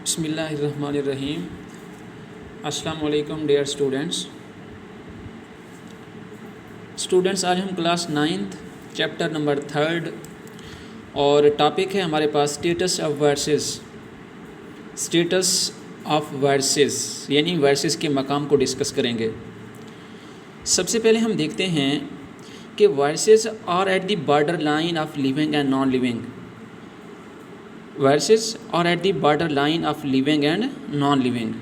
बिस्मिल्लाहिर्रहमानिर्रहीम। अस्सलाम वालेकुम डियर स्टूडेंट्स, आज हम क्लास 9th चैप्टर नंबर 3 और टॉपिक है हमारे पास स्टेटस ऑफ वर्सेस यानी वर्सेस के मकाम को डिस्कस करेंगे। सबसे पहले हम देखते हैं कि viruses are at the border line of living and non living. Viruses और at the border line of living and non living.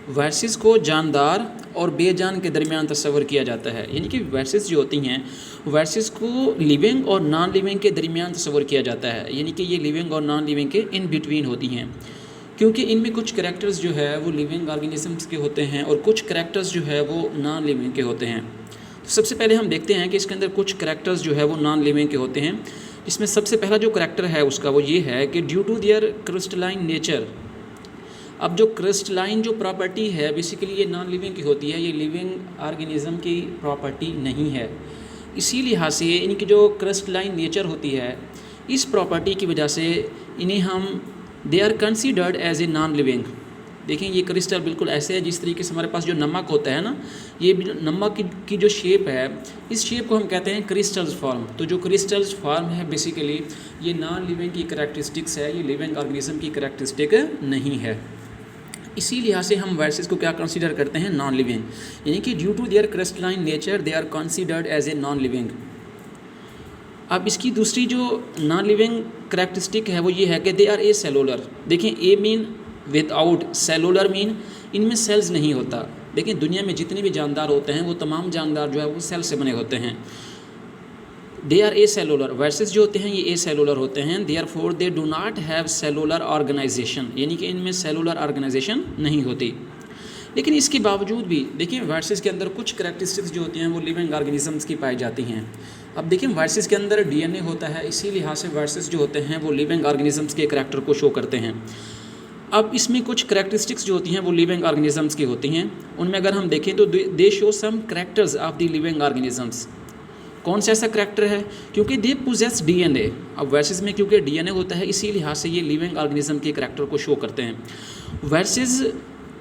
Viruses को जानदार और बेजान के दरमियान तस्वर किया जाता है, यानी कि वर्सेस जो होती हैं वर्सेस को लिविंग और नॉन लिविंग के दरमियान तस्वर किया जाता है, यानी कि ये लिविंग और नॉन लिविंग के इन बिटवीन होती हैं, क्योंकि इनमें कुछ करैक्टर्स जो है वो लिविंग ऑर्गेनिजम्स के होते हैं और कुछ करैक्टर्स जो है वो नॉन लिविंग के होते हैं। तो सबसे पहले हम देखते हैं कि इसके अंदर कुछ करैक्टर्स जो है वो नॉन लिविंग के होते हैं। इसमें सबसे पहला जो करैक्टर है उसका वो ये है कि due to their crystalline nature. अब जो क्रिस्टलाइन जो प्रॉपर्टी है बेसिकली ये नॉन लिविंग की होती है, ये लिविंग ऑर्गेनिज्म की प्रॉपर्टी नहीं है। इसी लिहाज से इनकी जो क्रिस्टलाइन नेचर होती है इस प्रॉपर्टी की वजह से इन्हें हम they are considered as a non living. देखें ये क्रिस्टल बिल्कुल ऐसे है जिस तरीके से हमारे पास जो नमक होता है ना, ये नमक की जो शेप है इस शेप को हम कहते हैं क्रिस्टल्स फॉर्म। तो जो क्रिस्टल्स फॉर्म है बेसिकली ये नॉन लिविंग की करैक्टरिस्टिक्स है, ये लिविंग ऑर्गेनिज्म की करैक्टरिस्टिक नहीं है। इसी लिहाज से हम वर्सेस को क्या कंसीडर करते हैं, नॉन लिविंग, यानी कि due to their crystalline nature they are considered as a non living. अब इसकी दूसरी जो नॉन लिविंग करैक्टरिस्टिक है वो ये है कि दे आर ए सेलुलर। देखें a mean without, cellular mean इनमें सेल्स नहीं होता। देखिए दुनिया में जितने भी जानदार होते हैं वो तमाम जानदार जो है वो सेल से बने होते हैं। They are acellular, viruses जो होते हैं ये ए सेलुलर होते हैं। Therefore they do not have cellular organization, यानी कि इनमें सेलुलर ऑर्गेनाइजेशन नहीं होती। लेकिन इसके बावजूद भी देखिए वर्सेस के अंदर कुछ करैक्टरिस्टिक्स जो होती हैं वो लिविंग ऑर्गेनिजम्स की पाई जाती हैं। अब देखिए वर्सेस के अंदर डीएनए होता है, इसी लिहाज से वर्सेस जो होते हैं वो लिविंग ऑर्गेनिजम्स के करैक्टर को शो करते हैं। अब इसमें कुछ करैक्टरिस्टिक्स जो होती हैं वो लिविंग ऑर्गेनिजम्स की होती हैं। उनमें अगर हम देखें तो they show some characters of the living organisms. कौन सा ऐसा करैक्टर है, क्योंकि दे पोजेस डीएनए। अब वर्सेस में क्योंकि डीएनए होता है इसी लिहाज से ये लिविंग ऑर्गेनिज्म के करैक्टर को शो करते हैं। वर्सेस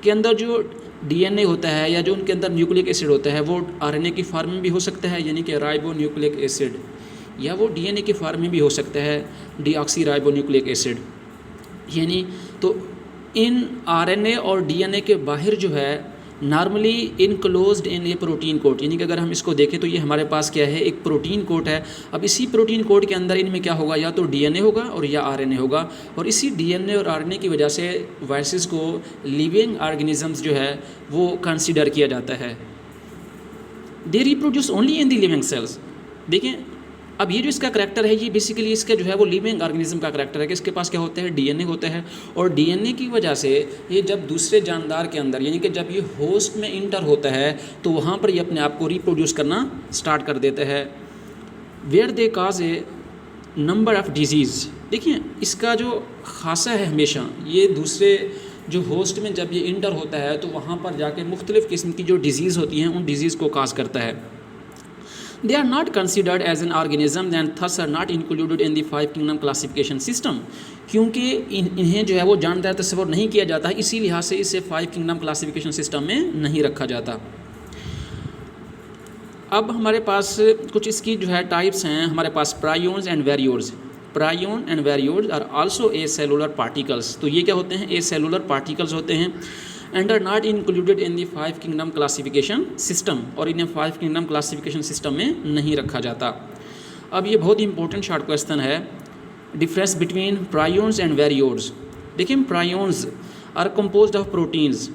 के अंदर जो डीएनए होता है या जो उनके अंदर न्यूक्लिक एसिड होता है वो आरएनए की फॉर्म में भी हो सकता है, यानी कि राइबो न्यूक्लिक एसिड, या वो डीएनए की फॉर्म में भी हो सकता है डीऑक्सी राइबो न्यूक्लिक एसिड। यानी तो इन आरएनए और डीएनए के बाहर जो है normally enclosed in a protein coat, यानी कि अगर हम इसको देखें तो ये हमारे पास क्या है, एक प्रोटीन कोट है। अब इसी प्रोटीन कोट के अंदर इनमें क्या होगा, या तो डीएनए होगा और या आरएनए होगा, और इसी डीएनए और आरएनए की वजह से वायरसेस को लिविंग ऑर्गेनिजम्स जो है वो कंसीडर किया जाता है। They reproduce only in the living cells. देखें अब ये जो इसका करैक्टर है ये बेसिकली इसका जो है वो लिविंग ऑर्गेनिज्म का करैक्टर है कि इसके पास क्या होता है, डीएनए होता है, और डीएनए की वजह से ये जब दूसरे जानदार के अंदर यानी कि जब ये होस्ट में इंटर होता है तो वहाँ पर ये अपने आप को रिप्रोड्यूस करना स्टार्ट कर देता है। Where they cause a number of diseases. देखिए इसका जो खासा है हमेशा ये दूसरे जो होस्ट में जब ये इंटर होता है तो वहाँ पर जाके मुख्तलिफ़ किस्म की जो डिजीज़ होती हैं उन डिजीज़ को काज करता है। They are not considered as an organism and thus are not included in the 5 kingdom classification system। क्योंकि इन्हें जो है वो जानदार तस्वर नहीं किया जाता है, इसी लिहाज से इसे 5 kingdom classification system में नहीं रखा जाता। अब हमारे पास कुछ इसकी जो है टाइप्स हैं। हमारे पास prions and viroids. Prion and viroids are also acellular particles. तो ये क्या होते हैं, ए सेलुलर पार्टिकल्स होते हैं and are not included in the 5 kingdom classification system, और इन्हें 5 kingdom क्लासिफिकेशन सिस्टम में नहीं रखा जाता। अब ये बहुत ही इंपॉर्टेंट शॉर्ट क्वेश्चन है, difference between prions and viruses. देखिए prions are composed of proteins.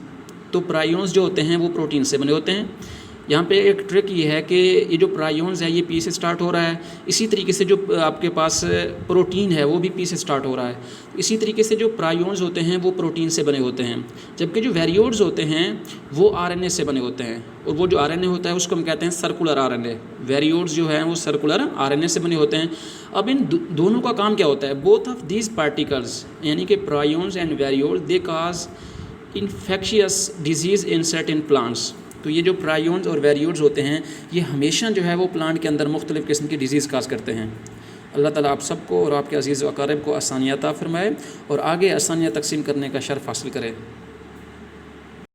तो प्रायोन्स जो होते हैं वो प्रोटीन से बने होते हैं। यहाँ पे एक ट्रिक ये है कि ये जो प्रायोन्स है ये पी से स्टार्ट हो रहा है, इसी तरीके से जो आपके पास प्रोटीन है वो भी पी से स्टार्ट हो रहा है। इसी तरीके से जो प्रायोन्स होते हैं वो प्रोटीन से बने होते हैं, जबकि जो वेरियोर्स होते हैं वो आरएनए से बने होते हैं, और वो जो आरएनए होता है उसको हम कहते हैं सर्कुलर आरएनए। वेरियोर्स जो हैं वो सर्कुलर आरएनए से बने होते हैं। अब इन दोनों का काम क्या होता है, बोथ ऑफ दीज पार्टिकल्स यानी कि prions and viroids they cause infectious disease in certain plants. तो ये जो प्रायोन्स और वेरियोर्स होते हैं ये हमेशा जो है वो प्लांट के अंदर मुख्तलिफ़ किस्म की डिजीज़ काज करते हैं। अल्लाह ताला आप सबको और आपके अज़ीज़ व अकारिब को आसानियाँ अता फ़रमाए और आगे आसानियाँ तकसीम करने का शर्फ़ हासिल करे।